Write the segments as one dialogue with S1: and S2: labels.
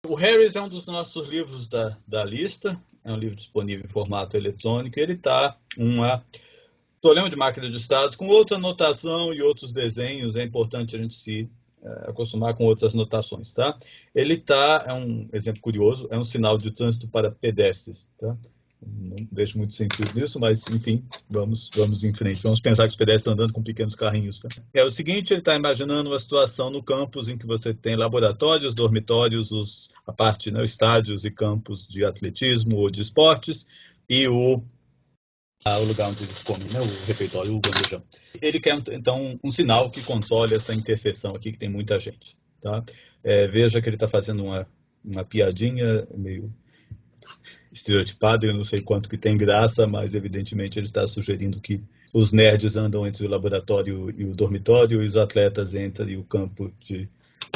S1: O Harris é um dos nossos livros da lista, é um livro disponível em formato eletrônico, ele está problema de máquina de estados com outra notação e outros desenhos, é importante a gente se acostumar com outras notações, tá? Ele é um exemplo curioso, é um sinal de trânsito para pedestres, tá? Não vejo muito sentido nisso, mas, enfim, vamos em frente. Vamos pensar que os pedestres estão andando com pequenos carrinhos. Tá? É o seguinte, ele está imaginando uma situação no campus em que você tem laboratórios, dormitórios, os estádios e campos de atletismo ou de esportes, e o lugar onde eles comem, né? O refeitório, o bandejão. Ele quer, então, um sinal que console essa interseção aqui, que tem muita gente. Tá? Veja que ele está fazendo uma piadinha meio estereotipado, eu não sei quanto que tem graça, mas evidentemente ele está sugerindo que os nerds andam entre o laboratório e o dormitório, e os atletas entre o campo de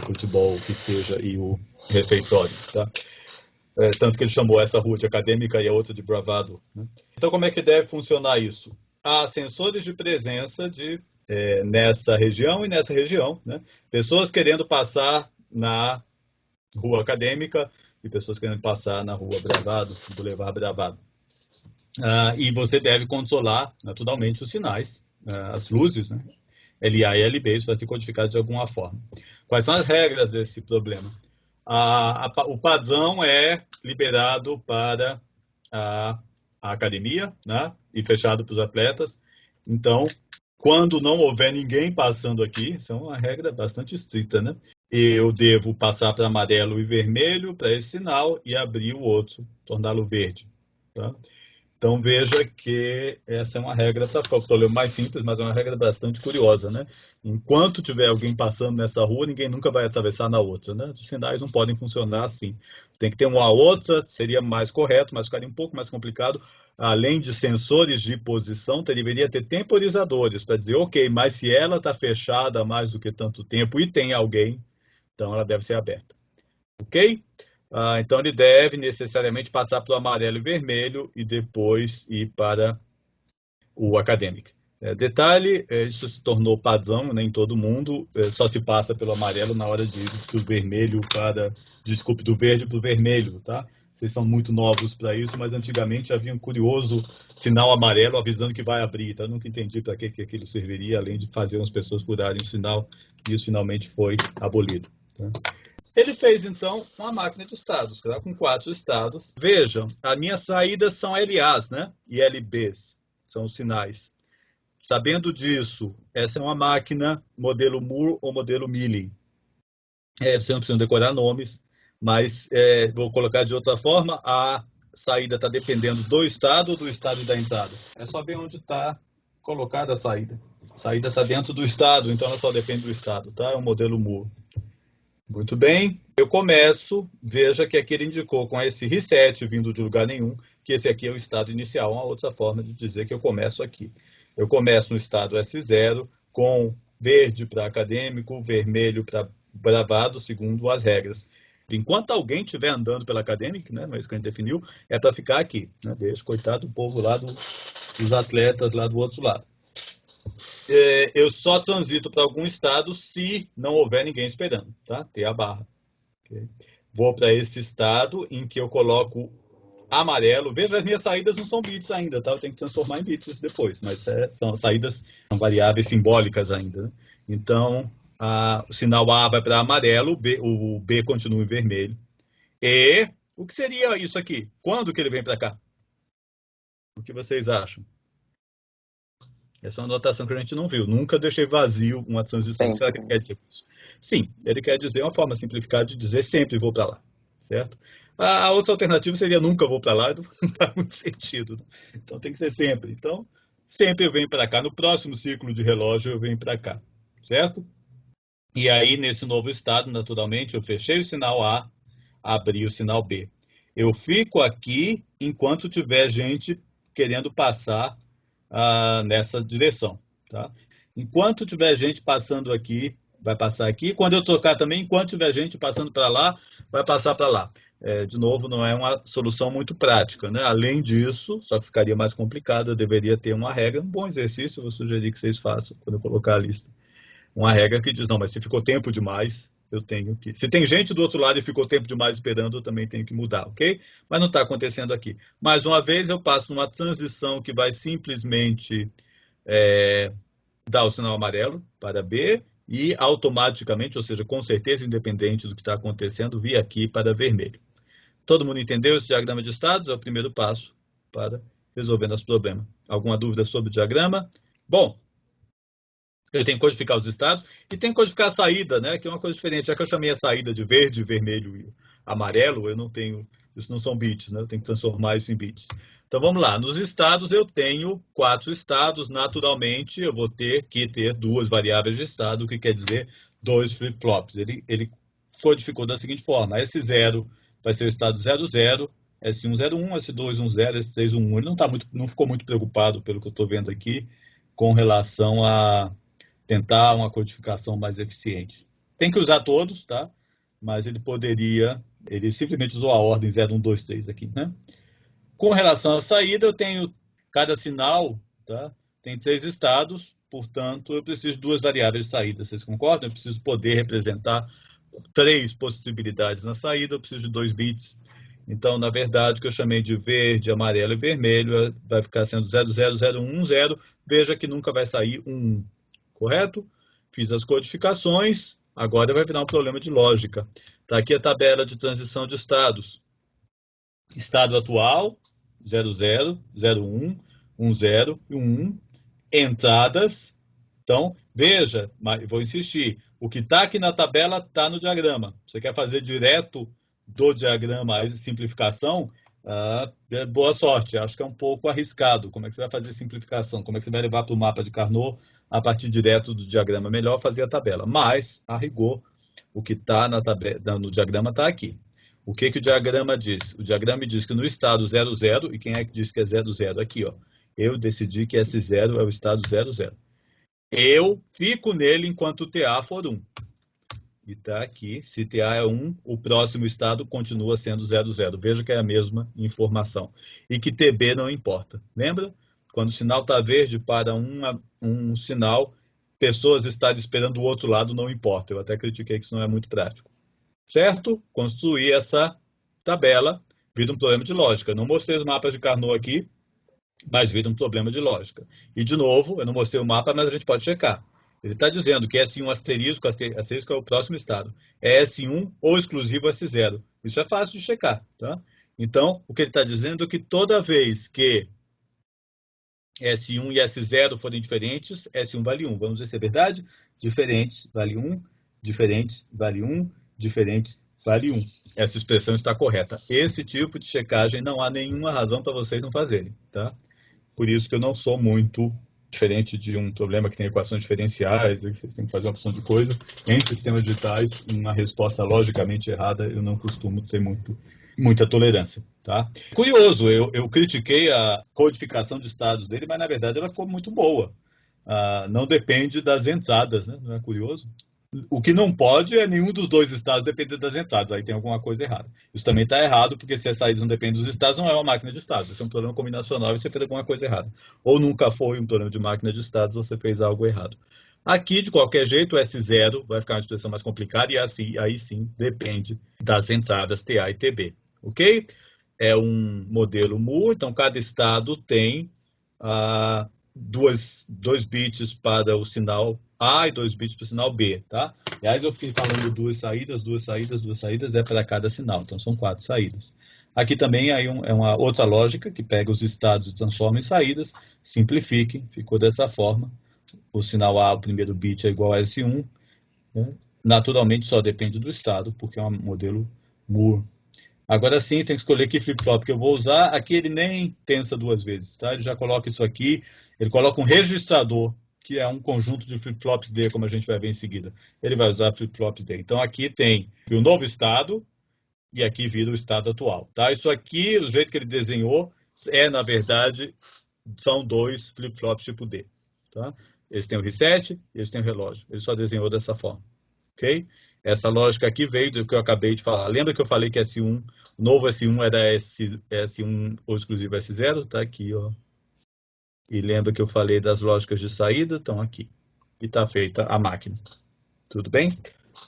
S1: futebol, que seja, e o refeitório. Tá? Tanto que ele chamou essa rua de acadêmica e a outra de bravado. Né? Então, como é que deve funcionar isso? Há sensores de presença nessa região e nessa região. Né? Pessoas querendo passar na rua acadêmica e pessoas querendo passar na rua Bravado, Boulevard Bravado. E você deve controlar, naturalmente, os sinais, as luzes, né? LA e LB, isso vai ser codificado de alguma forma. Quais são as regras desse problema? O padrão é liberado para a academia, né? E fechado para os atletas. Então, quando não houver ninguém passando aqui, isso é uma regra bastante estrita, né? Eu devo passar para amarelo e vermelho para esse sinal e abrir o outro, torná-lo verde. Tá? Então, veja que essa é uma regra, para ficar o problema mais simples, mas é uma regra bastante curiosa. Né? Enquanto tiver alguém passando nessa rua, ninguém nunca vai atravessar na outra. Né? Os sinais não podem funcionar assim. Tem que ter uma outra, seria mais correto, mas ficaria um pouco mais complicado. Além de sensores de posição, deveria ter temporizadores para dizer, ok, mas se ela está fechada há mais do que tanto tempo e tem alguém, então ela deve ser aberta. Ok? Então ele deve necessariamente passar para o amarelo e vermelho e depois ir para o acadêmico. Detalhe, isso se tornou padrão, né, em todo mundo, só se passa pelo amarelo na hora de ir do vermelho do verde para o vermelho, tá? Vocês são muito novos para isso, mas antigamente havia um curioso sinal amarelo avisando que vai abrir, tá? Eu nunca entendi para que aquilo serviria, além de fazer as pessoas furarem o sinal, e isso finalmente foi abolido. Tá? Ele fez, então, uma máquina de estados, tá? Com 4 estados. Vejam, as minhas saídas são LAs, né? E LBs, são os sinais. Sabendo disso, essa é uma máquina modelo Moore ou modelo Mealy. Vocês não precisam decorar nomes, mas vou colocar de outra forma, a saída está dependendo do estado ou do estado da entrada. É só ver onde está colocada a saída. A saída está dentro do estado, então ela só depende do estado, tá? É um modelo Moore. Muito bem, eu começo, veja que aqui ele indicou com esse reset vindo de lugar nenhum, que esse aqui é o estado inicial, uma outra forma de dizer que eu começo aqui. Eu começo no estado S0, com verde para acadêmico, vermelho para bravado, segundo as regras. Enquanto alguém estiver andando pela acadêmica, né, mas que a gente definiu, é para ficar aqui. Né, deixa, coitado do povo lá, dos atletas lá do outro lado. Eu só transito para algum estado se não houver ninguém esperando, tá? Tem a barra. Okay? Vou para esse estado em que eu coloco amarelo. Veja, as minhas saídas não são bits ainda, tá? Eu tenho que transformar em bits depois, mas são saídas, são variáveis simbólicas ainda. Né? Então, o sinal A vai para amarelo, o B continua em vermelho. E o que seria isso aqui? Quando que ele vem para cá? O que vocês acham? Essa é uma anotação que a gente não viu. Nunca deixei vazio uma transição. O que será que ele quer dizer com isso? Sim, ele quer dizer uma forma simplificada de dizer sempre vou para lá, certo? A outra alternativa seria nunca vou para lá, não faz muito sentido. Né? Então tem que ser sempre. Então, sempre eu venho para cá. No próximo ciclo de relógio eu venho para cá, certo? E aí, nesse novo estado, naturalmente, eu fechei o sinal A, abri o sinal B. Eu fico aqui enquanto tiver gente querendo passar nessa direção. Tá? Enquanto tiver gente passando aqui, vai passar aqui. Quando eu trocar também, enquanto tiver gente passando para lá, vai passar para lá. De novo, não é uma solução muito prática. Né? Além disso, só que ficaria mais complicado, eu deveria ter uma regra, um bom exercício, eu vou sugerir que vocês façam quando eu colocar a lista. Uma regra que diz, não, mas se ficou tempo demais, eu tenho que... Se tem gente do outro lado e ficou tempo demais esperando, eu também tenho que mudar, ok? Mas não está acontecendo aqui. Mais uma vez, eu passo numa transição que vai simplesmente dar o sinal amarelo para B e automaticamente, ou seja, com certeza, independente do que está acontecendo, vir aqui para vermelho. Todo mundo entendeu esse diagrama de estados? É o primeiro passo para resolver nosso problema. Alguma dúvida sobre o diagrama? Bom, eu tenho que codificar os estados e tenho que codificar a saída, né? Que é uma coisa diferente. Já que eu chamei a saída de verde, vermelho e amarelo, eu não tenho... Isso não são bits, né? Eu tenho que transformar isso em bits. Então, vamos lá. Nos estados, eu tenho 4 estados. Naturalmente, eu vou ter que ter 2 variáveis de estado, o que quer dizer 2 flip-flops. Ele codificou da seguinte forma. S0 vai ser o estado 00, S1, 01, S2, 10, S3, 11. Ele não ficou muito preocupado, pelo que eu estou vendo aqui, com relação a tentar uma codificação mais eficiente. Tem que usar todos, tá? Mas ele simplesmente usou a ordem 0, 1, 2, 3 aqui, né? Com relação à saída, eu tenho cada sinal, tá? Tem 3 estados, portanto, eu preciso de 2 variáveis de saída. Vocês concordam? Eu preciso poder representar 3 possibilidades na saída, eu preciso de 2 bits. Então, na verdade, o que eu chamei de verde, amarelo e vermelho vai ficar sendo 000110. Veja que nunca vai sair 1. Correto? Fiz as codificações, agora vai virar um problema de lógica. Está aqui a tabela de transição de estados. Estado atual, 00, 01, 10 e 1. Entradas. Então, veja, vou insistir, o que está aqui na tabela está no diagrama. Você quer fazer direto do diagrama a simplificação? Boa sorte, acho que é um pouco arriscado. Como é que você vai fazer simplificação? Como é que você vai levar para o mapa de Carnot a partir direto do diagrama? Melhor fazer a tabela. Mas, a rigor, o que está no diagrama está aqui. O que o diagrama diz? O diagrama diz que no estado 00, e quem é que diz que é 00? Aqui, ó. Eu decidi que S0 é o estado 00. Eu fico nele enquanto o TA for 1. E está aqui, se TA é 1, o próximo estado continua sendo 00. Veja que é a mesma informação. E que TB não importa. Lembra? Quando o sinal está verde para um sinal, pessoas estarem esperando o outro lado não importa. Eu até critiquei que isso não é muito prático. Certo? Construir essa tabela vira um problema de lógica. Não mostrei os mapas de Carnot aqui, mas vira um problema de lógica. E, de novo, eu não mostrei o mapa, mas a gente pode checar. Ele está dizendo que S1 asterisco é o próximo estado. É S1 ou exclusivo S0. Isso é fácil de checar, tá? Então, o que ele está dizendo é que toda vez que S1 e S0 forem diferentes, S1 vale 1. Vamos ver se é verdade? Diferentes vale 1, diferentes vale 1, diferentes vale 1. Essa expressão está correta. Esse tipo de checagem não há nenhuma razão para vocês não fazerem, tá? Por isso que eu não sou muito diferente de um problema que tem equações diferenciais, e vocês têm que fazer uma opção de coisa. Em sistemas digitais, uma resposta logicamente errada, eu não costumo ter muita tolerância. Tá? Curioso, eu critiquei a codificação de estados dele, mas na verdade ela ficou muito boa. Não depende das entradas, né? Não é curioso? O que não pode é nenhum dos 2 estados depender das entradas, aí tem alguma coisa errada. Isso também está errado, porque se as saídas não dependem dos estados, não é uma máquina de estados. Isso é um problema combinacional e você fez alguma coisa errada. Ou nunca foi um problema de máquina de estados, você fez algo errado. Aqui, de qualquer jeito, o S0 vai ficar uma expressão mais complicada e assim, aí sim depende das entradas TA e TB. Ok? É um modelo Moore, então cada estado tem 2 bits para o sinal A e 2 bits para o sinal B, tá? Aliás, eu fiz falando 2 saídas, é para cada sinal, então são 4 saídas. Aqui também é uma outra lógica, que pega os estados e transforma em saídas, simplifique, ficou dessa forma. O sinal A, o primeiro bit é igual a S1, né? Naturalmente só depende do estado, porque é um modelo Moore. Agora sim, tem que escolher que flip-flop que eu vou usar. Aqui ele nem pensa 2 vezes, tá? Ele já coloca isso aqui, ele coloca um registrador, que é um conjunto de flip-flops D, como a gente vai ver em seguida. Ele vai usar flip-flops D. Então aqui tem o novo estado e aqui vira o estado atual, tá? Isso aqui, o jeito que ele desenhou, na verdade, são 2 flip-flops tipo D, tá? Eles têm o reset e eles têm o relógio. Ele só desenhou dessa forma, ok? Essa lógica aqui veio do que eu acabei de falar. Lembra que eu falei que S1, o novo S1 era S1 ou exclusivo S0? Tá aqui, ó. E lembra que eu falei das lógicas de saída? Estão aqui. E está feita a máquina. Tudo bem?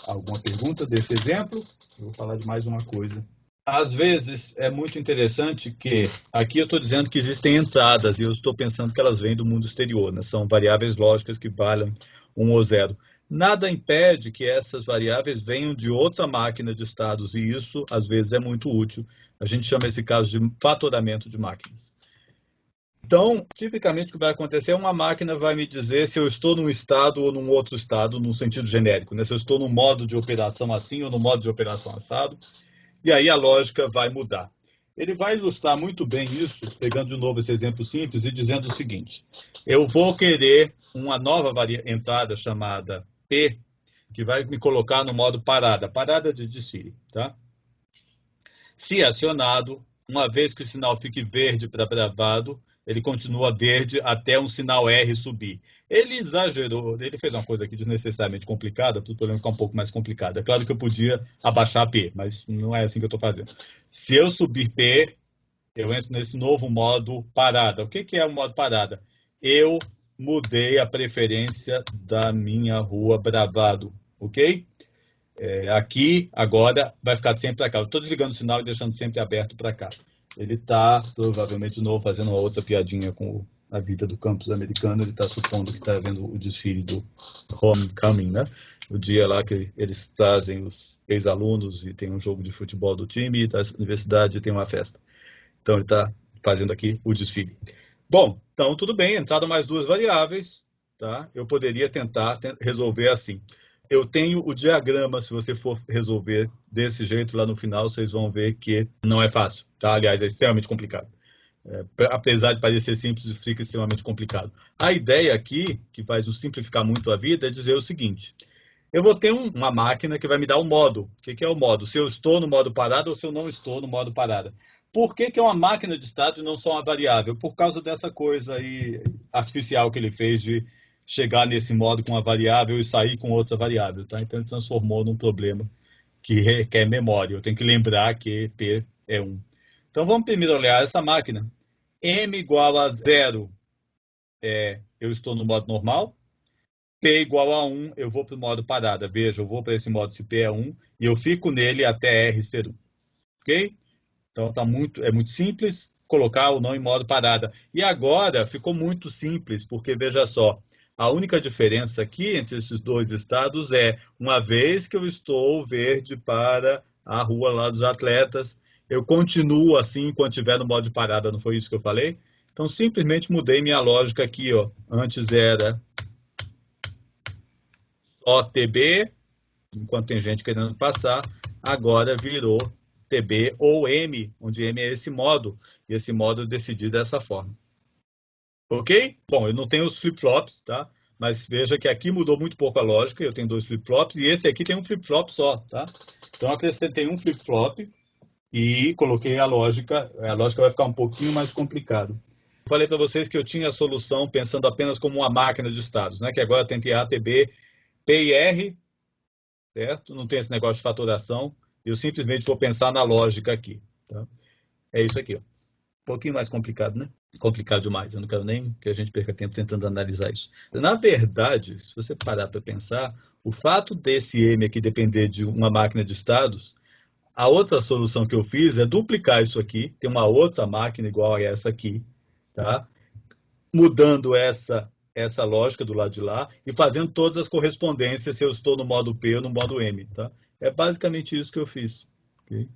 S1: alguma pergunta desse exemplo? Eu vou falar de mais uma coisa. Às vezes é muito interessante que aqui eu estou dizendo que existem entradas e eu estou pensando que elas vêm do mundo exterior, né? São variáveis lógicas que valem 1 ou 0. Nada impede que essas variáveis venham de outra máquina de estados e isso às vezes é muito útil. A gente chama esse caso de fatoramento de máquinas. Então, tipicamente o que vai acontecer é uma máquina vai me dizer se eu estou num estado ou num outro estado, no sentido genérico, né? Se eu estou no modo de operação assim ou no modo de operação assado. E aí a lógica vai mudar. Ele vai ilustrar muito bem isso, pegando de novo esse exemplo simples e dizendo o seguinte: eu vou querer uma nova entrada chamada P, que vai me colocar no modo parada de desfile. Tá? Se acionado, uma vez que o sinal fique verde para gravado, ele continua verde até um sinal R subir. Ele exagerou, ele fez uma coisa aqui desnecessariamente complicada, para o problema ficar um pouco mais complicado. É claro que eu podia abaixar P, mas não é assim que eu estou fazendo. Se eu subir P, eu entro nesse novo modo parada. O que é o modo parada? Eu mudei a preferência da minha rua Bravado, ok? Aqui, agora, vai ficar sempre para cá. Eu estou desligando o sinal e deixando sempre aberto para cá. Ele está, provavelmente, de novo, fazendo uma outra piadinha com a vida do campus americano. Ele está supondo que está vendo o desfile do Homecoming, né? O dia lá que eles trazem os ex-alunos e tem um jogo de futebol do time e da universidade tem uma festa. Então, ele está fazendo aqui o desfile. Bom, então, tudo bem. Entraram mais 2 variáveis. Tá? Eu poderia tentar resolver assim. Eu tenho o diagrama, se você for resolver desse jeito lá no final, vocês vão ver que não é fácil, tá? Aliás, é extremamente complicado. Apesar de parecer simples, fica extremamente complicado. A ideia aqui, que faz nos simplificar muito a vida, é dizer o seguinte: eu vou ter uma máquina que vai me dar um modo. O que é o modo? Se eu estou no modo parada ou se eu não estou no modo parada. Por que é uma máquina de estado e não só uma variável? Por causa dessa coisa aí artificial que ele fez de chegar nesse modo com uma variável e sair com outra variável. Tá? Então ele transformou num problema que requer memória. Eu tenho que lembrar que P é 1. Então vamos primeiro olhar essa máquina. M igual a 0, eu estou no modo normal. P igual a 1, eu vou para o modo parada. Veja, eu vou para esse modo se P é 1 e eu fico nele até R ser 1. Ok? Então é muito simples colocar ou não em modo parada. E agora ficou muito simples, porque veja só, a única diferença aqui entre esses 2 estados é, uma vez que eu estou verde para a rua lá dos atletas, eu continuo assim enquanto estiver no modo de parada, não foi isso que eu falei? Então, simplesmente mudei minha lógica aqui, ó. Antes era só TB, enquanto tem gente querendo passar, agora virou TB ou M, onde M é esse modo, e esse modo eu decidi dessa forma. Ok? Bom, eu não tenho os flip-flops, tá? Mas veja que aqui mudou muito pouco a lógica, eu tenho 2 flip-flops, e esse aqui tem um flip-flop só, tá? Então, eu acrescentei um flip-flop e coloquei a lógica vai ficar um pouquinho mais complicado. Falei para vocês que eu tinha a solução pensando apenas como uma máquina de estados, né? Que agora tem A, T, B, P e R, certo? Não tem esse negócio de faturação, eu simplesmente vou pensar na lógica aqui, tá? É isso aqui, ó. Um pouquinho mais complicado, né? Complicado demais. Eu não quero nem que a gente perca tempo tentando analisar isso. Na verdade, se você parar para pensar, o fato desse M aqui depender de uma máquina de estados, a outra solução que eu fiz é duplicar isso aqui, ter uma outra máquina igual a essa aqui, tá? Mudando essa lógica do lado de lá e fazendo todas as correspondências se eu estou no modo P ou no modo M, tá? É basicamente isso que eu fiz. Okay?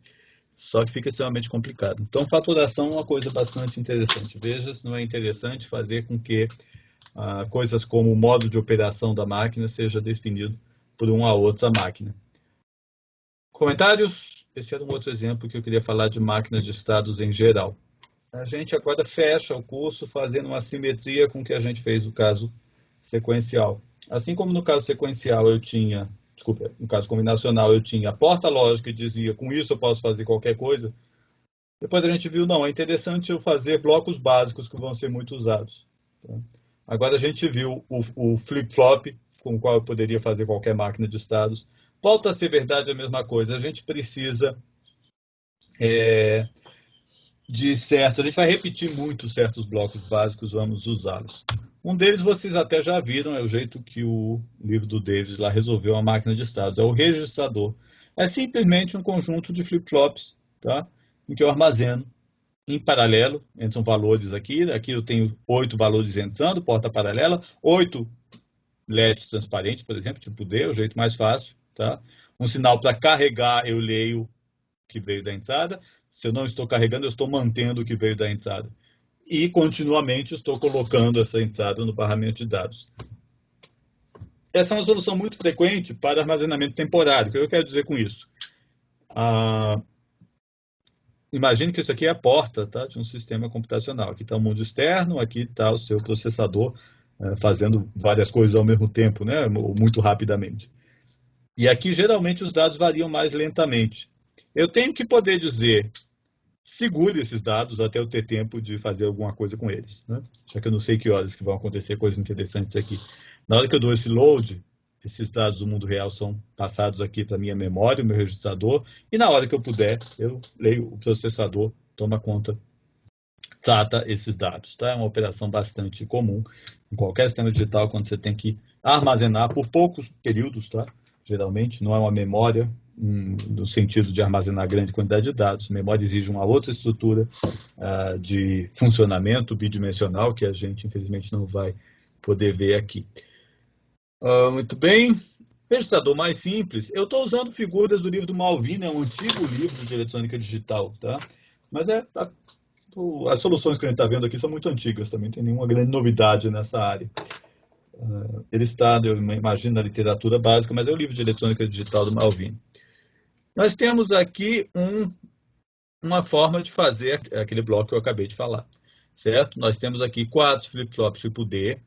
S1: Só que fica extremamente complicado. Então, faturação é uma coisa bastante interessante. Veja se não é interessante fazer com que coisas como o modo de operação da máquina seja definido por uma outra máquina. Comentários? Esse era um outro exemplo que eu queria falar de máquinas de estados em geral. A gente agora fecha o curso fazendo uma simetria com o que a gente fez no caso sequencial. Assim como no caso sequencial no caso combinacional eu tinha a porta lógica e dizia, com isso eu posso fazer qualquer coisa, depois a gente viu, não, é interessante eu fazer blocos básicos que vão ser muito usados. Tá? Agora a gente viu o flip-flop, com o qual eu poderia fazer qualquer máquina de estados. Volta a ser verdade a mesma coisa, a gente precisa a gente vai repetir muito certos blocos básicos, vamos usá-los. Um deles vocês até já viram, é o jeito que o livro do Davis lá resolveu a máquina de estados, é o registrador. É simplesmente um conjunto de flip-flops, tá? Em que eu armazeno em paralelo, entram valores aqui, aqui eu tenho 8 valores entrando, porta paralela, 8 LEDs transparentes, por exemplo, tipo D, é o jeito mais fácil, tá? Um sinal para carregar, eu leio o que veio da entrada. Se eu não estou carregando, eu estou mantendo o que veio da entrada. E, continuamente, estou colocando essa entrada no barramento de dados. Essa é uma solução muito frequente para armazenamento temporário. O que eu quero dizer com isso? Imagine que isso aqui é a porta, tá, de um sistema computacional. Aqui está o mundo externo, aqui está o seu processador fazendo várias coisas ao mesmo tempo, né, ou muito rapidamente. E aqui, geralmente, os dados variam mais lentamente. Eu tenho que poder dizer, segure esses dados até eu ter tempo de fazer alguma coisa com eles, né? Já que eu não sei que horas que vão acontecer coisas interessantes aqui. Na hora que eu dou esse load, esses dados do mundo real são passados aqui para a minha memória, o meu registrador, e na hora que eu puder, eu leio o processador, toma conta, trata esses dados. Tá? É uma operação bastante comum em qualquer sistema digital, quando você tem que armazenar por poucos períodos, tá? Geralmente, não é uma memória no sentido de armazenar grande quantidade de dados. Memória exige uma outra estrutura de funcionamento bidimensional, que a gente, infelizmente, não vai poder ver aqui. Muito bem. Registrador mais simples. Eu estou usando figuras do livro do Malvina, é um antigo livro de eletrônica digital, tá? Mas as soluções que a gente está vendo aqui são muito antigas também, não tem nenhuma grande novidade nessa área. Ele está, eu imagino, na literatura básica, mas é o livro de eletrônica digital do Malvina. Nós temos aqui uma forma de fazer aquele bloco que eu acabei de falar, certo? Nós temos aqui 4 flip-flops tipo D.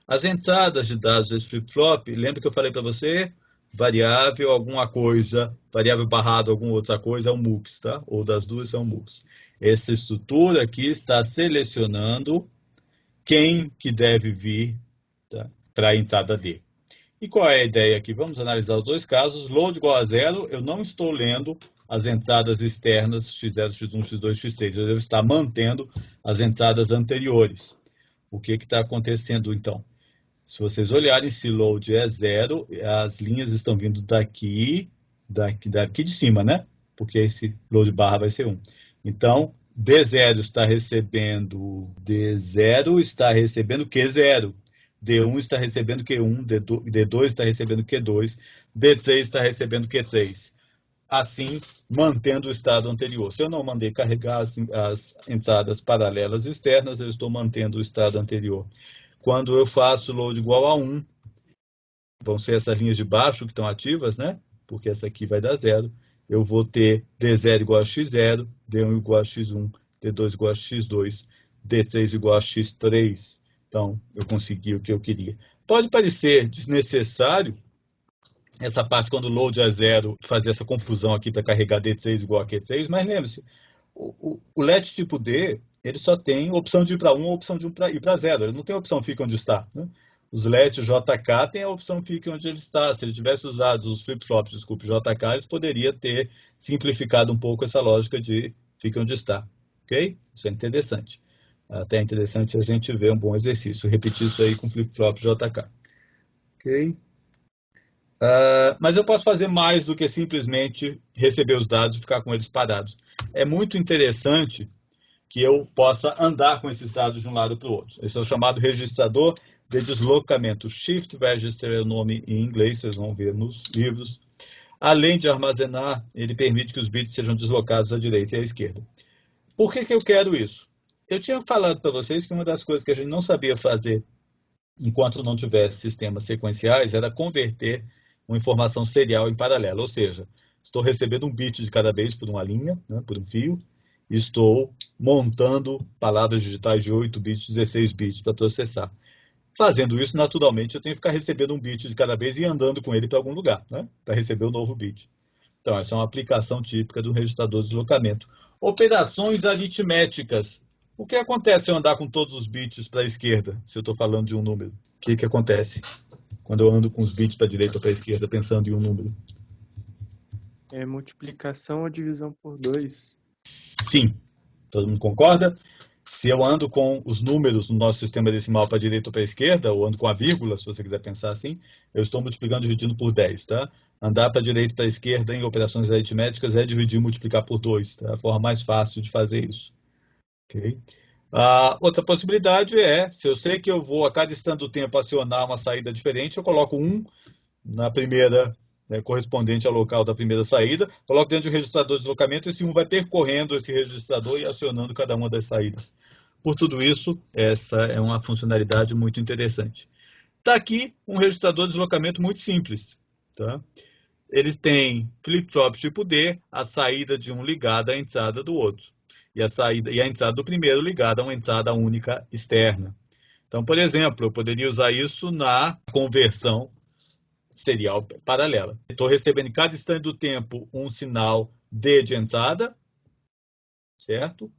S1: As entradas de dados desse flip-flop, lembra que eu falei para você? Variável, alguma coisa, variável barrado, alguma outra coisa, é um MUX, tá? Ou das duas é um MUX. Essa estrutura aqui está selecionando quem que deve vir, tá, para a entrada D. E qual é a ideia aqui? Vamos analisar os dois casos. Load igual a 0, eu não estou lendo as entradas externas x0, x1, x2, x3. Eu devo estar mantendo as entradas anteriores. O que está acontecendo, então? Se vocês olharem, se load é 0, as linhas estão vindo daqui de cima, né? Porque esse load barra vai ser 1. Então, D0 está recebendo D0, está recebendo Q0. D1 está recebendo Q1, D2 está recebendo Q2, D3 está recebendo Q3. Assim, mantendo o estado anterior. Se eu não mandei carregar as entradas paralelas externas, eu estou mantendo o estado anterior. Quando eu faço load igual a 1, vão ser essas linhas de baixo que estão ativas, né? Porque essa aqui vai dar 0. Eu vou ter D0 igual a X0, D1 igual a X1, D2 igual a X2, D3 igual a X3. Então, eu consegui o que eu queria. Pode parecer desnecessário essa parte, quando o load é 0, fazer essa confusão aqui para carregar D3 igual a Q3, mas lembre-se, o LED tipo D, ele só tem opção de ir para 1 ou opção de ir para 0. Ele não tem a opção fica onde está, né? Os LEDs JK tem a opção fica onde ele está. Se ele tivesse usado os flip-flops, desculpe, JK, ele poderia ter simplificado um pouco essa lógica de fica onde está. Ok? Isso é interessante. Até é interessante a gente ver um bom exercício. Repetir isso aí com flip-flop JK. Ok? Mas eu posso fazer mais do que simplesmente receber os dados e ficar com eles parados. É muito interessante que eu possa andar com esses dados de um lado para o outro. Esse é o chamado registrador de deslocamento. Shift Register é o nome em inglês, vocês vão ver nos livros. Além de armazenar, ele permite que os bits sejam deslocados à direita e à esquerda. Por que eu quero isso? Eu tinha falado para vocês que uma das coisas que a gente não sabia fazer enquanto não tivesse sistemas sequenciais era converter uma informação serial em paralelo, ou seja, estou recebendo um bit de cada vez por uma linha, né, por um fio, e estou montando palavras digitais de 8 bits, 16 bits para processar. Fazendo isso, naturalmente, eu tenho que ficar recebendo um bit de cada vez e andando com ele para algum lugar, né, para receber o novo bit. Então, essa é uma aplicação típica do registrador de deslocamento. Operações aritméticas. O que acontece se eu andar com todos os bits para a esquerda, se eu estou falando de um número? O que acontece quando eu ando com os bits para a direita ou para a esquerda, pensando em um número?
S2: É multiplicação ou divisão por 2.
S1: Sim. Todo mundo concorda? Se eu ando com os números no nosso sistema decimal para a direita ou para a esquerda, ou ando com a vírgula, se você quiser pensar assim, eu estou multiplicando e dividindo por 10, tá? Andar para a direita e para a esquerda em operações aritméticas é dividir e multiplicar por 2, tá? É a forma mais fácil de fazer isso. Okay? Outra possibilidade é, se eu sei que eu vou a cada instante do tempo acionar uma saída diferente, eu coloco 1 na primeira, né, correspondente ao local da primeira saída, coloco dentro de um registrador de deslocamento, esse 1 vai percorrendo esse registrador e acionando cada uma das saídas. Por tudo isso, essa é uma funcionalidade muito interessante. Está aqui um registrador de deslocamento muito simples. Tá? Eles têm flip-flop tipo D, a saída de um ligada à entrada do outro. E a entrada do primeiro ligada a uma entrada única externa. Então, por exemplo, eu poderia usar isso na conversão serial paralela. Estou recebendo em cada instante do tempo um sinal D de entrada, certo?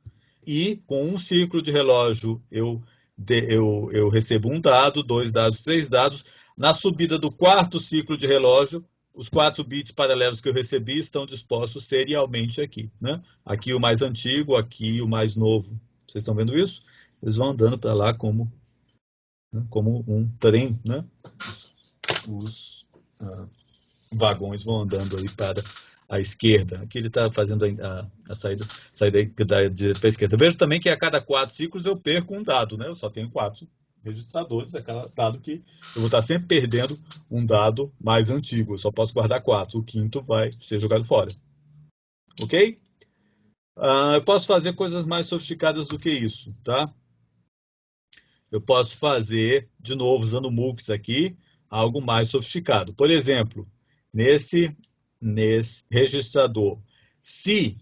S1: E com um ciclo de relógio eu recebo um dado, 2 dados, 3 dados. Na subida do quarto ciclo de relógio, os 4 bits paralelos que eu recebi estão dispostos serialmente aqui, né? Aqui o mais antigo, aqui o mais novo. Vocês estão vendo isso? Eles vão andando para lá como um trem, né? Os vagões vão andando aí para a esquerda. Aqui ele está fazendo a saída da direita para a esquerda. Vejo também que a cada 4 ciclos eu perco um dado, né? Eu só tenho 4 registradores, é aquele dado que eu vou estar sempre perdendo um dado mais antigo. Eu só posso guardar 4. O quinto vai ser jogado fora. Ok? Eu posso fazer coisas mais sofisticadas do que isso, tá? Eu posso fazer, de novo, usando MUX aqui, algo mais sofisticado. Por exemplo, nesse registrador, se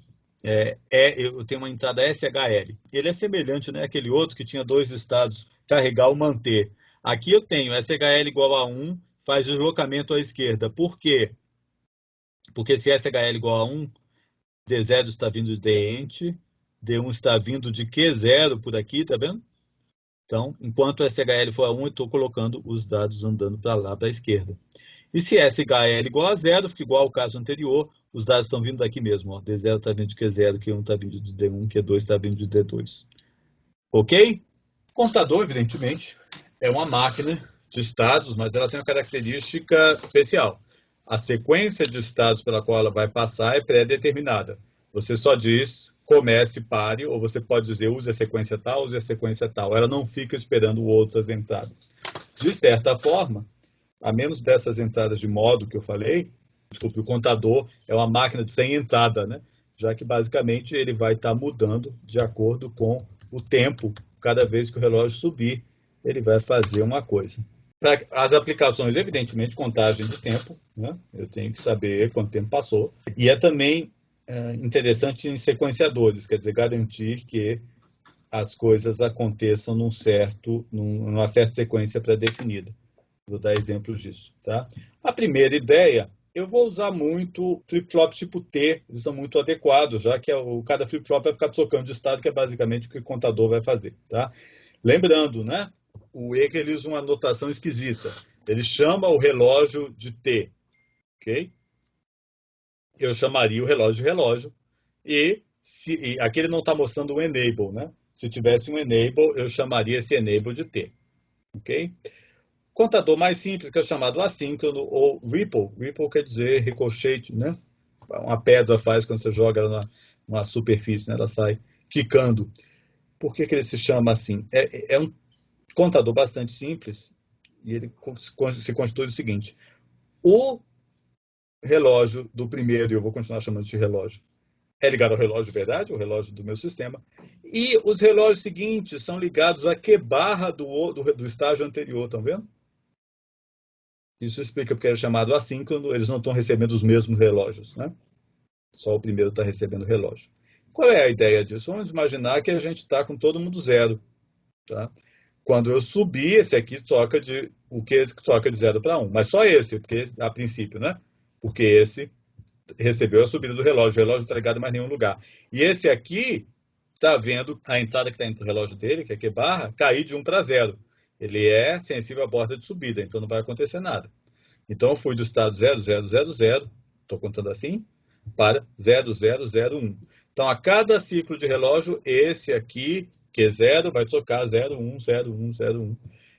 S1: eu tenho uma entrada SHL, ele é semelhante, né, àquele outro que tinha 2 estados, carregar ou manter. Aqui eu tenho SHL igual a 1, faz deslocamento à esquerda. Por quê? Porque se SHL igual a 1, D0 está vindo de DENT, D1 está vindo de Q0 por aqui, tá vendo? Então, enquanto SHL for a 1, eu estou colocando os dados andando para lá, para a esquerda. E se SHL igual a 0, fica igual ao caso anterior, os dados estão vindo daqui mesmo. Ó. D0 está vindo de Q0, Q1 está vindo de D1, Q2 está vindo de D2. Ok? O contador, evidentemente, é uma máquina de estados, mas ela tem uma característica especial. A sequência de estados pela qual ela vai passar é pré-determinada. Você só diz comece, pare, ou você pode dizer use a sequência tal, use a sequência tal. Ela não fica esperando outras entradas. De certa forma, a menos dessas entradas de modo que eu falei, desculpe, o contador é uma máquina de sem entrada, né? Já que basicamente ele vai estar mudando de acordo com o tempo. Cada vez que o relógio subir, ele vai fazer uma coisa. Para as aplicações, evidentemente, contagem de tempo, né? Eu tenho que saber quanto tempo passou. E é também interessante em sequenciadores, quer dizer, garantir que as coisas aconteçam numa certa sequência pré-definida. Vou dar exemplos disso. Tá? A primeira ideia, eu vou usar muito flip-flops tipo T, eles são muito adequados, já que cada flip-flop vai ficar trocando de estado, que é basicamente o que o contador vai fazer. Tá? Lembrando, né? O Eger ele usa uma notação esquisita. Ele chama o relógio de T. Ok? Eu chamaria o relógio de relógio. E aqui ele não está mostrando o enable, né? Se tivesse um enable, eu chamaria esse enable de T. Ok? Contador mais simples, que é chamado assíncrono ou ripple. Ripple quer dizer ricochete, né? Uma pedra faz quando você joga ela numa superfície, né? Ela sai quicando. Por que ele se chama assim? É um contador bastante simples e ele se constitui do seguinte. O relógio do primeiro, e eu vou continuar chamando de relógio, é ligado ao relógio de verdade, o relógio do meu sistema. E os relógios seguintes são ligados a que barra do estágio anterior, estão vendo? Isso explica porque é chamado assíncrono, eles não estão recebendo os mesmos relógios, né? Só o primeiro está recebendo o relógio. Qual é a ideia disso? Vamos imaginar que a gente está com todo mundo zero. Tá? Quando eu subir, esse aqui troca de 0 para 1. Mas só esse, porque a princípio, né? Porque esse recebeu a subida do relógio. O relógio não está ligado em mais nenhum lugar. E esse aqui está vendo a entrada que está indo para o relógio dele, que é Q barra, cair de 1 para 0. Ele é sensível à borda de subida, então não vai acontecer nada. Então eu fui do estado 0000, estou contando assim, para 0001. Então a cada ciclo de relógio, esse aqui, Q0 vai tocar 01, 01, 01,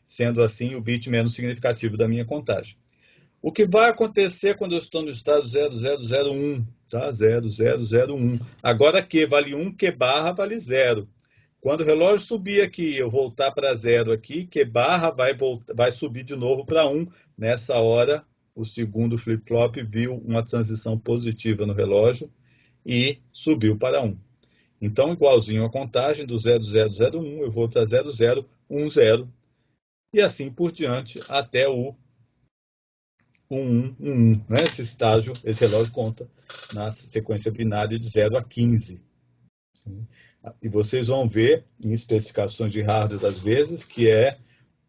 S1: sendo assim o bit menos significativo da minha contagem. O que vai acontecer quando eu estou no estado 0001, tá? 0001. Agora Q vale 1, Q barra vale 0. Quando o relógio subir aqui, eu voltar para 0 aqui, Q barra vai subir de novo para 1. Nessa hora, o segundo flip-flop viu uma transição positiva no relógio e subiu para 1. Então, igualzinho a contagem do 0001, eu vou para 0010 e assim por diante até o 1111. Né? Esse estágio, esse relógio conta na sequência binária de 0 a 15. E vocês vão ver em especificações de hardware das vezes que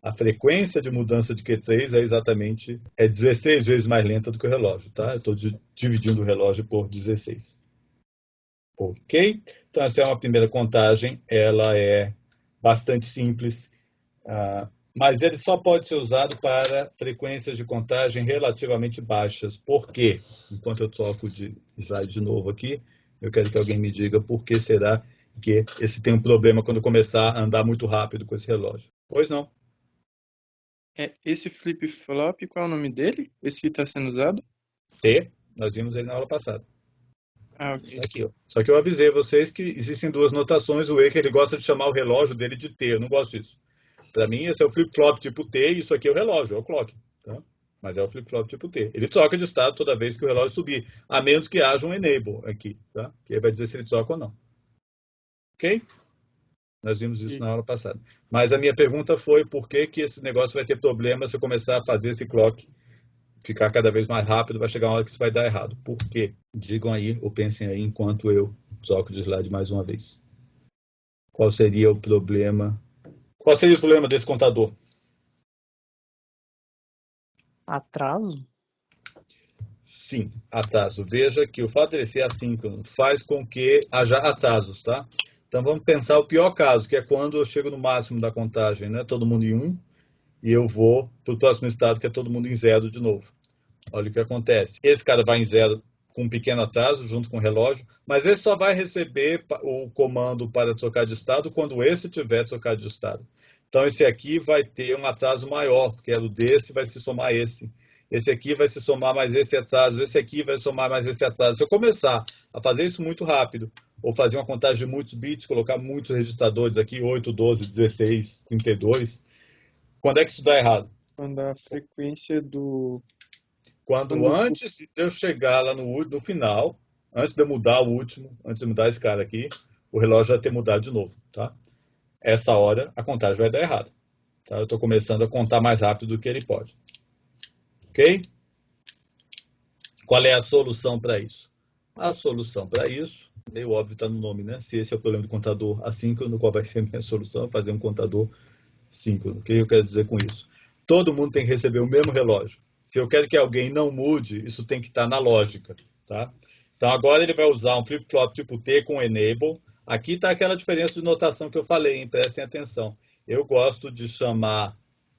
S1: a frequência de mudança de Q3 é exatamente 16 vezes mais lenta do que o relógio, tá? Eu estou dividindo o relógio por 16. Ok? Então, essa é uma primeira contagem, ela é bastante simples, mas ele só pode ser usado para frequências de contagem relativamente baixas. Por quê? Enquanto eu troco de slide de novo aqui, eu quero que alguém me diga por que será que esse tem um problema quando começar a andar muito rápido com esse relógio. Pois não.
S2: Esse flip-flop, qual é o nome dele? Esse que está sendo usado?
S1: T, nós vimos ele na aula passada.
S2: Ok.
S1: Aqui, ó. Só que eu avisei vocês que existem duas notações. O E, que ele gosta de chamar o relógio dele de T. Eu não gosto disso. Para mim, esse é o flip-flop tipo T e isso aqui é o relógio, é o clock. Tá? Mas é o flip-flop tipo T. Ele troca de estado toda vez que o relógio subir, a menos que haja um enable aqui. Tá? Que aí vai dizer se ele troca ou não. Ok? Nós vimos isso na aula passada. Mas a minha pergunta foi por que esse negócio vai ter problema se eu começar a fazer esse clock ficar cada vez mais rápido, vai chegar uma hora que isso vai dar errado. Por quê? Digam aí ou pensem aí enquanto eu troco de slide mais uma vez. Qual seria o problema? Qual seria o problema desse contador?
S3: Atraso?
S1: Sim, atraso. Veja que o fato de ele ser assíncrono faz com que haja atrasos, tá? Então vamos pensar o pior caso, que é quando eu chego no máximo da contagem, né? Todo mundo em 1, e eu vou para o próximo estado, que é todo mundo em 0 de novo. Olha o que acontece. Esse cara vai em 0 com um pequeno atraso, junto com o relógio, mas ele só vai receber o comando para trocar de estado quando esse tiver trocado de estado. Então esse aqui vai ter um atraso maior, porque o desse vai se somar esse. Esse aqui vai se somar mais esse atraso, esse aqui vai somar mais esse atraso. Se eu começar a fazer isso muito rápido, ou fazer uma contagem de muitos bits, colocar muitos registradores aqui, 8, 12, 16, 32, quando é que isso dá errado?
S2: Quando a frequência do...
S1: Quando antes de eu chegar lá no final, antes de eu mudar o último, antes de mudar esse cara aqui, o relógio vai ter mudado de novo, tá? Essa hora a contagem vai dar errado. Tá? Eu estou começando a contar mais rápido do que ele pode. Ok? Qual é a solução para isso? A solução para isso, meio óbvio está no nome, né? Se esse é o problema do contador assíncrono, qual vai ser a minha solução? Fazer um contador síncrono. O que eu quero dizer com isso? Todo mundo tem que receber o mesmo relógio. Se eu quero que alguém não mude, isso tem que estar na lógica. Tá? Então agora ele vai usar um flip-flop tipo T com enable. Aqui está aquela diferença de notação que eu falei, hein? Prestem atenção. Eu gosto de chamar,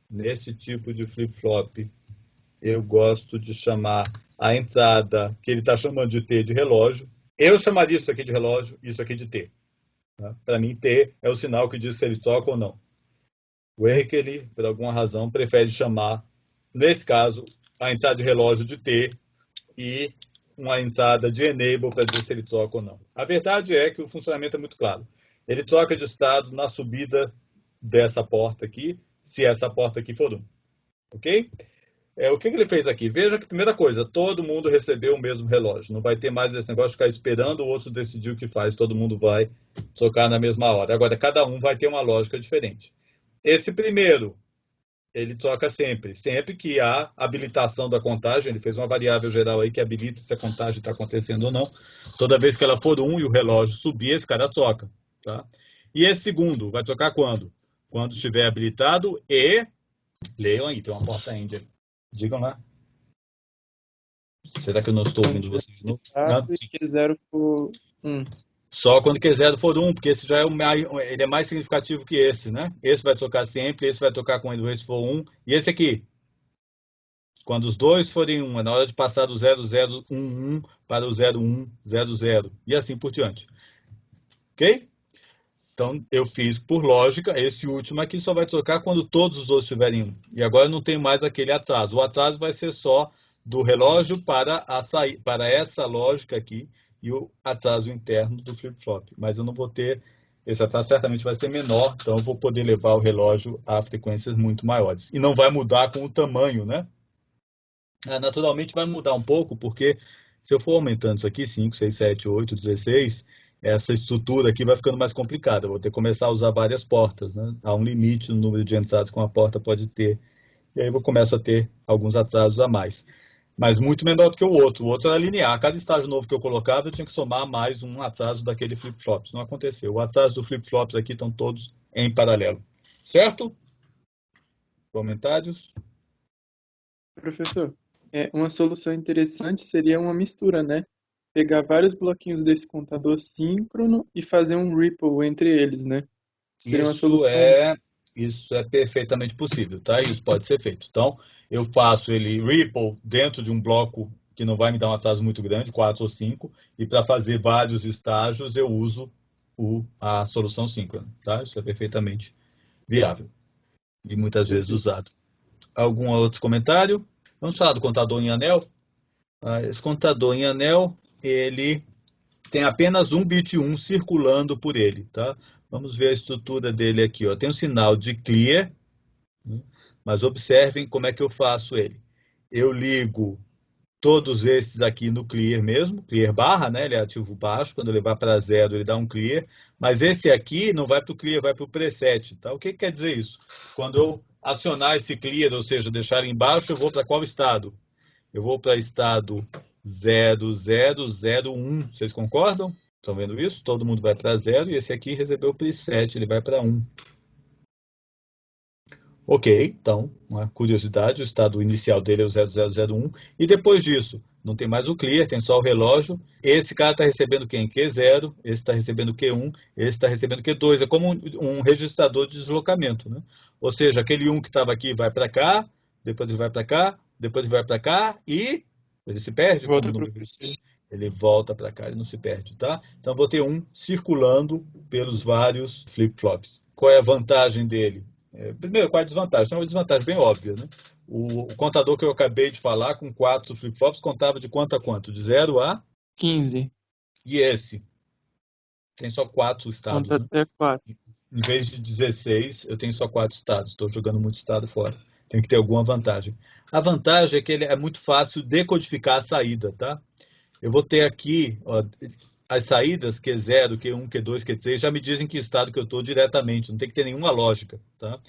S1: nesse tipo de flip-flop, eu gosto de chamar a entrada que ele está chamando de T de relógio. Eu chamaria isso aqui de relógio, isso aqui de T. Tá? Para mim, T é o sinal que diz se ele toca ou não. O Henrique, ele, por alguma razão, prefere chamar, nesse caso, a entrada de relógio de T e uma entrada de enable para dizer se ele troca ou não. A verdade é que o funcionamento é muito claro. Ele troca de estado na subida dessa porta aqui, se essa porta aqui for 1. Ok? O que ele fez aqui? Veja que, primeira coisa, todo mundo recebeu o mesmo relógio. Não vai ter mais esse negócio de ficar esperando o outro decidir o que faz. Todo mundo vai trocar na mesma hora. Agora, cada um vai ter uma lógica diferente. Esse primeiro, ele troca sempre. Sempre que há habilitação da contagem, ele fez uma variável geral aí que habilita se a contagem está acontecendo ou não. Toda vez que ela for 1 e o relógio subir, esse cara troca. Tá? E esse segundo, vai trocar quando? Quando estiver habilitado e... Leiam aí, tem uma porta índia. Digam lá. Será que eu não estou ouvindo vocês de novo? Não,
S2: e Q0 for 1.
S1: Só quando Q0 for 1, porque esse já é ele é mais significativo que esse, né? Esse vai tocar sempre, esse vai tocar quando esse for 1. E esse aqui? Quando os dois forem 1, é na hora de passar do 0011 para o 0100. E assim por diante. Ok? Então, eu fiz por lógica, esse último aqui só vai trocar quando todos os outros tiverem 1. E agora não tem mais aquele atraso. O atraso vai ser só do relógio para essa lógica aqui e o atraso interno do flip-flop. Mas eu não vou ter, esse atraso certamente vai ser menor, então eu vou poder levar o relógio a frequências muito maiores. E não vai mudar com o tamanho, né? Naturalmente vai mudar um pouco, porque se eu for aumentando isso aqui, 5, 6, 7, 8, 16, essa estrutura aqui vai ficando mais complicada. Eu vou ter que começar a usar várias portas, né? Há um limite no número de entradas que uma porta pode ter. E aí eu começo a ter alguns atrasos a mais. Mas muito menor do que o outro. O outro era linear. Cada estágio novo que eu colocava, eu tinha que somar mais um atraso daquele flip-flops. Não aconteceu. O atraso do flip-flops aqui estão todos em paralelo. Certo? Comentários?
S2: Professor, uma solução interessante seria uma mistura, né? Pegar vários bloquinhos desse contador síncrono e fazer um ripple entre eles, né? Seria uma solução.
S1: Isso é perfeitamente possível, tá? Isso pode ser feito. Então, eu faço ele ripple dentro de um bloco que não vai me dar um atraso muito grande, 4 ou 5, e para fazer vários estágios eu uso a solução síncrona, tá? Isso é perfeitamente viável e muitas vezes usado. Algum outro comentário? Vamos falar do contador em anel? Esse contador em anel, ele tem apenas um bit 1 circulando por ele, tá? Vamos ver a estrutura dele aqui, ó. Tem um sinal de clear, mas observem como é que eu faço ele. Eu ligo todos esses aqui no clear mesmo, clear barra, né? Ele é ativo baixo, quando ele vai para 0 ele dá um clear, mas esse aqui não vai para o clear, vai para o preset, tá? O que quer dizer isso? Quando eu acionar esse clear, ou seja, deixar ele embaixo, eu vou para qual estado? Eu vou para estado 0001, vocês concordam? Estão vendo isso? Todo mundo vai para 0 e esse aqui recebeu o preset, ele vai para 1. Ok, então, uma curiosidade, o estado inicial dele é o 0001 e depois disso, não tem mais o clear, tem só o relógio. Esse cara está recebendo quem? Q0, esse está recebendo Q1, esse está recebendo Q2. É como um registrador de deslocamento, né? Ou seja, aquele 1 que estava aqui vai para cá, depois ele vai para cá, depois ele vai para cá e ele se perde.
S2: Volta
S1: Como
S2: pro PC.
S1: ele volta para cá, ele não se perde, tá? Então, vou ter um circulando pelos vários flip-flops. Qual é a vantagem dele? Primeiro, qual é a desvantagem? Tem uma desvantagem bem óbvia, né? O contador que eu acabei de falar, com 4 flip-flops, contava de quanto a quanto? De 0 a
S2: 15.
S1: E esse? Tem só 4 estados,
S2: Conta
S1: né?
S2: até 4.
S1: Em vez de 16, eu tenho só 4 estados. Estou jogando muito estado fora. Tem que ter alguma vantagem. A vantagem é que ele é muito fácil decodificar a saída, tá? Eu vou ter aqui, ó, as saídas Q0, Q1, Q2, Q3 já me dizem que estado que eu estou diretamente, não tem que ter nenhuma lógica, tá?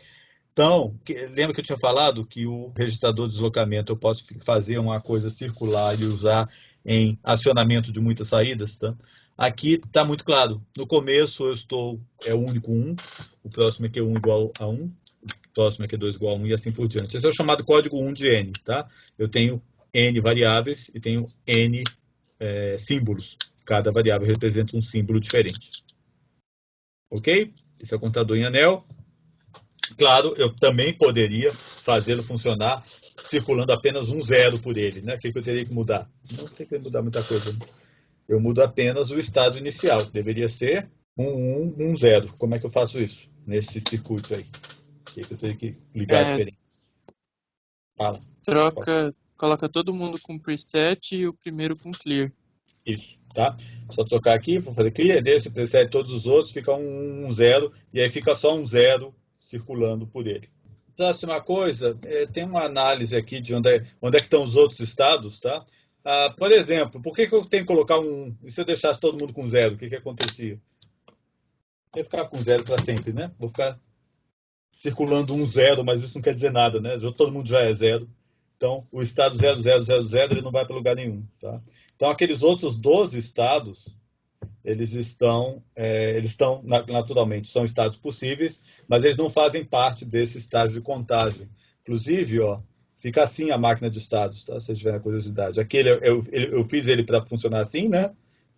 S1: Então, lembra que eu tinha falado que o registrador de deslocamento eu posso fazer uma coisa circular e usar em acionamento de muitas saídas, tá? Aqui está muito claro. No começo eu estou, é o único 1, o próximo é Q1 igual a 1, o próximo é Q2 igual a 1 e assim por diante. Esse é o chamado código 1 de N, tá? Eu tenho N variáveis e tenho N símbolos. Cada variável representa um símbolo diferente. Ok? Esse é o contador em anel. Claro, eu também poderia fazê-lo funcionar circulando apenas um 0 por ele, né? O que eu teria que mudar? Não tem que mudar muita coisa. Eu mudo apenas o estado inicial. Deveria ser 1, 1, 0. Como é que eu faço isso? Nesse circuito aí. O que eu teria que ligar diferente? Fala.
S2: Coloca todo mundo com preset e o primeiro com clear.
S1: Isso, tá? Só trocar aqui, vou fazer clear desse, preset todos os outros, fica 1, 1, 0, e aí fica só um 0 circulando por ele. Próxima coisa, tem uma análise aqui de onde é que estão os outros estados, tá? Por exemplo, por que eu tenho que colocar um 1? E se eu deixasse todo mundo com 0, o que acontecia? Eu ficava com 0 para sempre, né? Vou ficar circulando 1, 0, mas isso não quer dizer nada, né? Todo mundo já é 0. Então, o estado 0, 0, 0, 0, ele não vai para lugar nenhum, tá? Então, aqueles outros 12 estados, eles estão naturalmente, são estados possíveis, mas eles não fazem parte desse estágio de contagem. Inclusive, ó, fica assim a máquina de estados, tá? Se vocês tiverem curiosidade. Aquele, eu fiz ele para funcionar assim, né?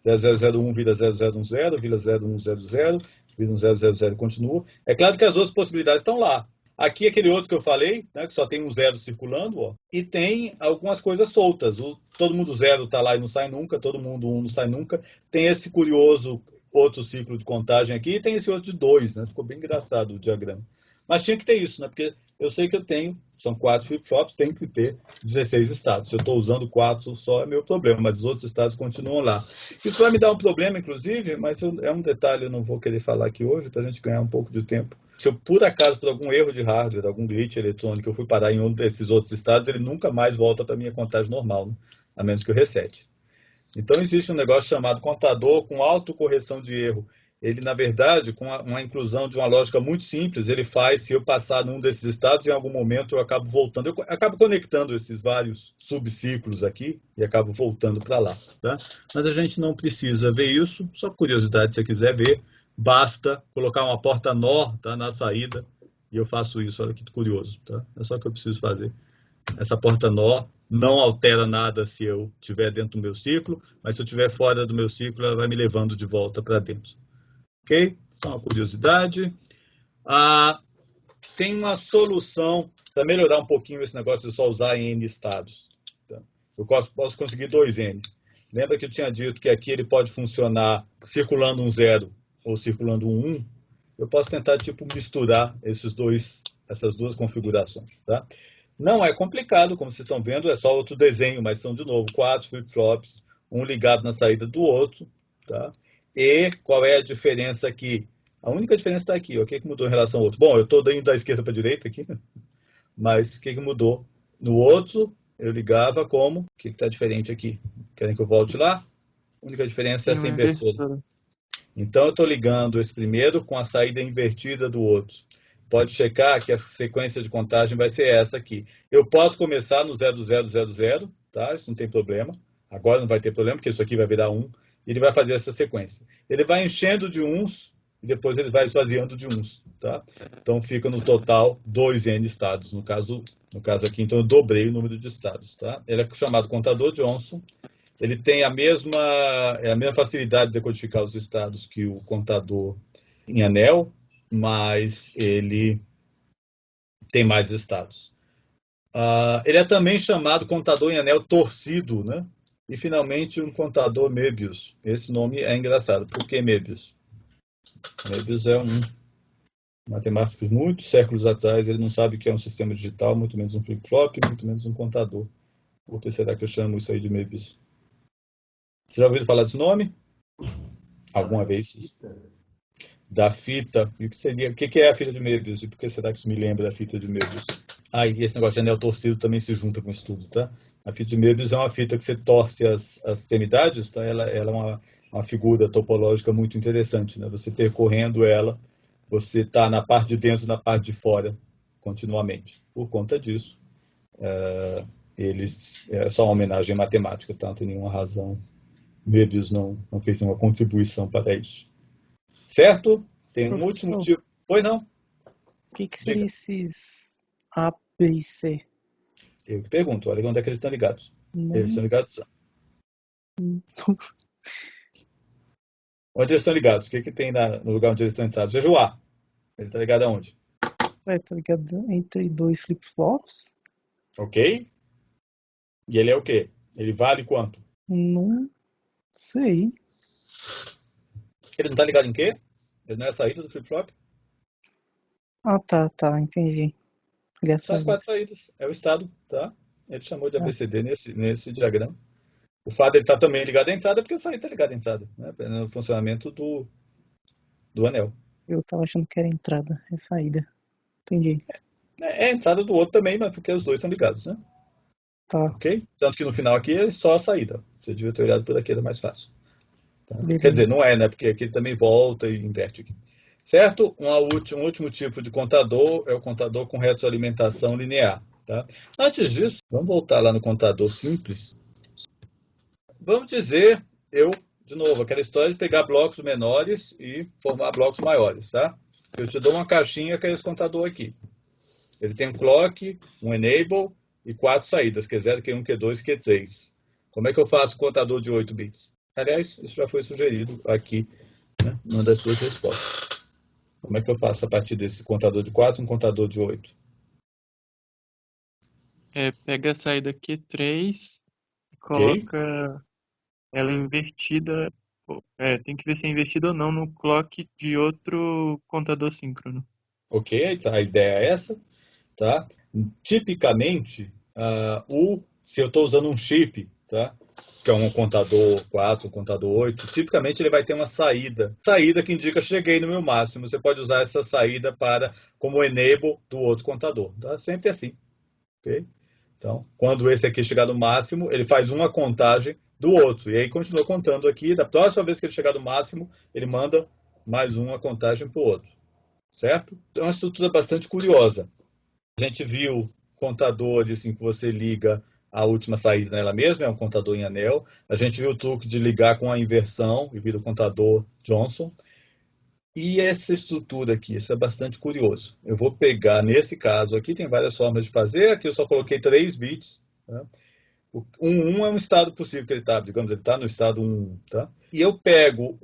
S1: 0001 vira 0010, vira 0100, vira 1000, continua. É claro que as outras possibilidades estão lá. Aqui, aquele outro que eu falei, né, que só tem um 0 circulando, ó, e tem algumas coisas soltas. Todo mundo 0 está lá e não sai nunca, todo mundo 1 não sai nunca. Tem esse curioso outro ciclo de contagem aqui e tem esse outro de 2, né? Ficou bem engraçado o diagrama. Mas tinha que ter isso, né? Porque eu sei que eu tenho, são 4 flip-flops, tem que ter 16 estados. Se eu estou usando 4 só, é meu problema, mas os outros estados continuam lá. Isso vai me dar um problema, inclusive, mas é um detalhe, eu não vou querer falar aqui hoje, para a gente ganhar um pouco de tempo. Se eu, por acaso, por algum erro de hardware, algum glitch eletrônico, eu fui parar em um desses outros estados, ele nunca mais volta para a minha contagem normal, né? A menos que eu resete. Então, existe um negócio chamado contador com autocorreção de erro. Ele, na verdade, com uma inclusão de uma lógica muito simples, ele faz, se eu passar num desses estados, em algum momento eu acabo voltando. Eu acabo conectando esses vários subciclos aqui e acabo voltando para lá. Tá? Mas a gente não precisa ver isso, só curiosidade, se você quiser ver, basta colocar uma porta NOR, tá, na saída e eu faço isso. Olha que curioso. Tá? É só o que eu preciso fazer. Essa porta NOR não altera nada se eu estiver dentro do meu ciclo, mas se eu estiver fora do meu ciclo, ela vai me levando de volta para dentro. Ok? Só uma curiosidade. Tem uma solução para melhorar um pouquinho esse negócio de só usar em N estados. Tá? Eu posso conseguir 2N. Lembra que eu tinha dito que aqui ele pode funcionar circulando um 0 ou circulando um 1? Eu posso tentar tipo misturar essas duas configurações. Tá? Não é complicado, como vocês estão vendo, é só outro desenho, mas são, de novo, 4 flip-flops, um ligado na saída do outro. Tá? E qual é a diferença aqui? A única diferença está aqui. O que mudou em relação ao outro? Bom, eu estou indo da esquerda para a direita aqui, né? Mas o que mudou? No outro, eu ligava como? O que está diferente aqui? Querem que eu volte lá? A única diferença é essa inversora. Então, eu estou ligando esse primeiro com a saída invertida do outro. Pode checar que a sequência de contagem vai ser essa aqui. Eu posso começar no 0000, tá? Isso não tem problema. Agora não vai ter problema, porque isso aqui vai virar 1. E ele vai fazer essa sequência. Ele vai enchendo de uns e depois ele vai esvaziando de uns, tá? Então fica no total 2N estados, no caso aqui. Então eu dobrei o número de estados, tá? Ele é chamado contador Johnson. Ele tem a mesma facilidade de decodificar os estados que o contador em anel, mas ele tem mais estados. Ele é também chamado contador em anel torcido, né? E, finalmente, um contador Möbius. Esse nome é engraçado. Por que Möbius? Möbius é um matemático de muitos séculos atrás. Ele não sabe o que é um sistema digital, muito menos um flip-flop, muito menos um contador. Por que será que eu chamo isso aí de Möbius? Você já ouviu falar desse nome? Alguma vez? Da fita. E o que é a fita de Möbius? E por que será que isso me lembra da fita de Möbius? E esse negócio de anel torcido também se junta com isso tudo, tá? A fita de Möbius é uma fita que você torce as extremidades, tá? Ela é uma figura topológica muito interessante, né? Você percorrendo ela, você está na parte de dentro e na parte de fora continuamente. Por conta disso, é só uma homenagem matemática, tá? Não tem nenhuma razão. Möbius não fez nenhuma contribuição para isso. Certo? Tem um último tipo. Oi, não?
S3: O que seriam esses A, B e C?
S1: Eu te pergunto, olha onde é que eles estão ligados.
S3: Não.
S1: Eles estão ligados. Onde eles estão ligados? O que tem no lugar onde eles estão entrados? Veja o A. Ele está ligado aonde?
S3: Tá ligado entre dois flip-flops?
S1: Ok. E ele é o quê? Ele vale quanto?
S3: Não sei.
S1: Ele não está ligado em quê? Ele não é a saída do flip-flop?
S3: Tá, entendi.
S1: São as 4 saídas. É o estado, tá? Ele chamou de ABCD nesse diagrama. O fato de ele estar também ligado à entrada é porque a saída está ligada à entrada, né? No funcionamento do anel.
S3: Eu tava achando que era entrada, é saída. Entendi.
S1: É a entrada do outro também, mas porque os dois são ligados, né?
S3: Tá.
S1: Ok? Tanto que no final aqui é só a saída. Você devia ter olhado por aqui, era mais fácil. Tá?
S3: Beleza.
S1: Quer dizer, não é, né? Porque aqui ele também volta e inverte aqui. Certo? Um último tipo de contador é o contador com retroalimentação linear. Tá? Antes disso, vamos voltar lá no contador simples. Vamos dizer, de novo, aquela história de pegar blocos menores e formar blocos maiores. Tá? Eu te dou uma caixinha que é esse contador aqui. Ele tem um clock, um enable e 4 saídas, Q0, Q1, Q2 e Q3. Como é que eu faço o contador de 8 bits? Aliás, isso já foi sugerido aqui, né, numa das suas respostas. Como é que eu faço a partir desse contador de 4 e um contador de 8?
S2: Pega a saída Q3 e coloca ela invertida Tem que ver se é investido ou não no clock de outro contador síncrono.
S1: Ok, tá, a ideia é essa. Tá? Tipicamente, se eu estou usando um chip, tá? Que é um contador 4, um contador 8, tipicamente ele vai ter uma saída que indica cheguei no meu máximo. Você pode usar essa saída como enable do outro contador. Tá? Sempre assim. Okay? Então, quando esse aqui chegar no máximo, ele faz uma contagem do outro. E aí continua contando aqui. Da próxima vez que ele chegar no máximo, ele manda mais uma contagem para o outro. Certo? É uma estrutura bastante curiosa. A gente viu contadores em que você liga a última saída nela mesma, é um contador em anel. A gente viu o truque de ligar com a inversão e vira o contador Johnson. E essa estrutura aqui, isso é bastante curioso. Eu vou pegar, nesse caso aqui, tem várias formas de fazer. Aqui eu só coloquei 3 bits. Tá? O 1 é um estado possível que ele está, digamos, ele está no estado 1. Tá? E eu pego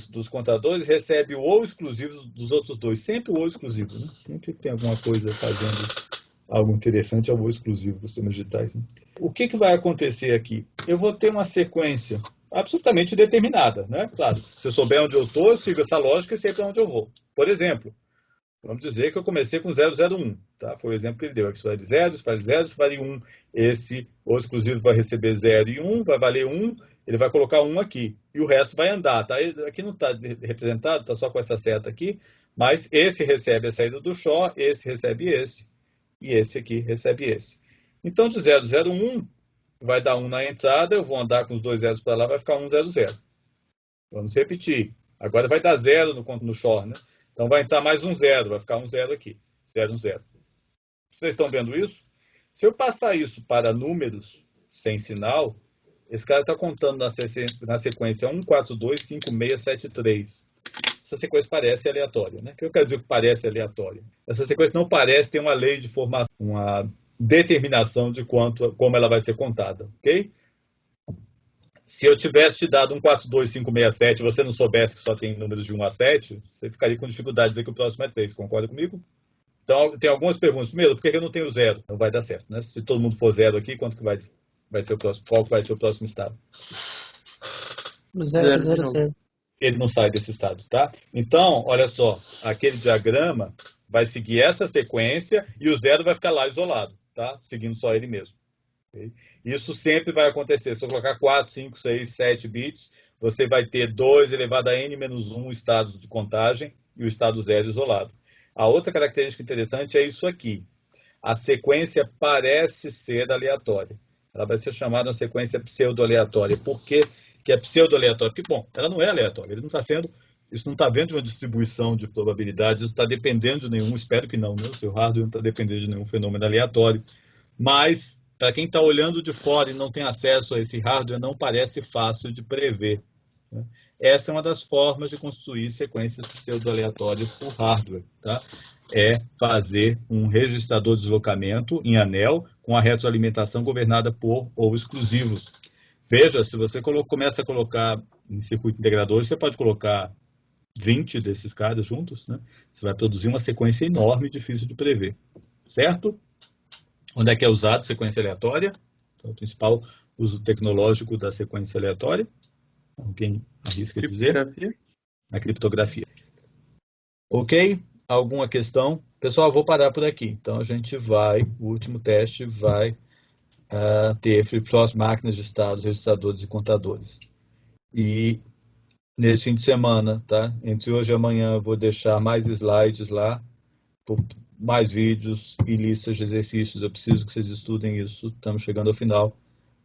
S1: dos contadores e recebe o ou exclusivo dos outros dois. Sempre o ou exclusivo. Né? Sempre tem alguma coisa fazendo algo interessante, é o ou exclusivo dos sistemas digitais. Né? O que vai acontecer aqui? Eu vou ter uma sequência absolutamente determinada. Né? Claro, se eu souber onde eu estou, eu sigo essa lógica e sei para onde eu vou. Por exemplo, vamos dizer que eu comecei com 001. Tá? Foi o exemplo que ele deu. Isso vale 0, isso vale 0, isso vale 1. Esse ou exclusivo vai receber 0 e 1, vai valer 1, ele vai colocar 1 aqui. E o resto vai andar. Tá? Aqui não está representado, está só com essa seta aqui, mas esse recebe a saída do SHA, esse recebe esse, e esse aqui recebe esse. Então, de 001, vai dar 1 na entrada, eu vou andar com os dois zeros para lá, vai ficar 100. Vamos repetir. Agora vai dar 0 no SHA, né? Então vai entrar mais um 0, vai ficar 0 aqui. 0. Vocês estão vendo isso? Se eu passar isso para números sem sinal, esse cara está contando na sequência 1, 4, 2, 5, 6, 7, 3. Essa sequência parece aleatória. Né? O que eu quero dizer que parece aleatória? Essa sequência não parece ter uma lei de formação, uma determinação de como ela vai ser contada. Ok? Se eu tivesse te dado um 4, 2, 5, 6, 7 e você não soubesse que só tem números de 1 a 7, você ficaria com dificuldade de dizer que o próximo é 3. Concorda comigo? Então, tem algumas perguntas. Primeiro, por que eu não tenho 0? Não vai dar certo. Né? Se todo mundo for 0 aqui, quanto que vai ser o próximo? Qual que vai ser o próximo estado?
S3: 0, 0, 0.
S1: Ele não sai desse estado, tá? Então, olha só, aquele diagrama vai seguir essa sequência e o 0 vai ficar lá isolado, tá? Seguindo só ele mesmo. Okay? Isso sempre vai acontecer. Se eu colocar 4, 5, 6, 7 bits, você vai ter 2 elevado a n-1 estados de contagem e o estado 0 isolado. A outra característica interessante é isso aqui. A sequência parece ser aleatória. Ela vai ser chamada uma sequência pseudo-aleatória. Por que é pseudo-aleatória? Porque, bom, ela não é aleatória. Ele não está sendo, isso não está dentro de uma distribuição de probabilidades, isso está dependendo de nenhum, espero que não, né? O seu hardware não está dependendo de nenhum fenômeno aleatório. Mas, para quem está olhando de fora e não tem acesso a esse hardware, não parece fácil de prever. Né? Essa é uma das formas de construir sequências pseudo-aleatórias por hardware. Tá? É fazer um registrador de deslocamento em anel com a retroalimentação governada por ou exclusivos. Veja, se você começa a colocar em circuito integrador, você pode colocar 20 desses caras juntos, né? Você vai produzir uma sequência enorme e difícil de prever. Certo? Onde é que é usado sequência aleatória? Então, o principal uso tecnológico da sequência aleatória. Alguém arrisca dizer? Na criptografia. Ok? Alguma questão? Pessoal, vou parar por aqui. Então, a gente vai, o último teste vai ter flip-flops, máquinas de estados, registradores e contadores. E nesse fim de semana, tá? Entre hoje e amanhã, eu vou deixar mais slides lá, mais vídeos e listas de exercícios. Eu preciso que vocês estudem isso. Estamos chegando ao final.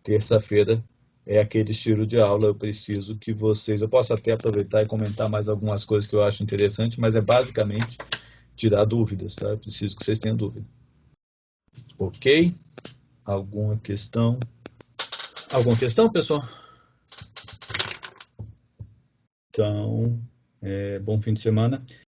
S1: Terça-feira é aquele estilo de aula. Eu preciso que vocês... Eu posso até aproveitar e comentar mais algumas coisas que eu acho interessante, mas é basicamente tirar dúvidas, tá? Eu preciso que vocês tenham dúvida. Ok? Alguma questão? Alguma questão, pessoal? Então, bom fim de semana.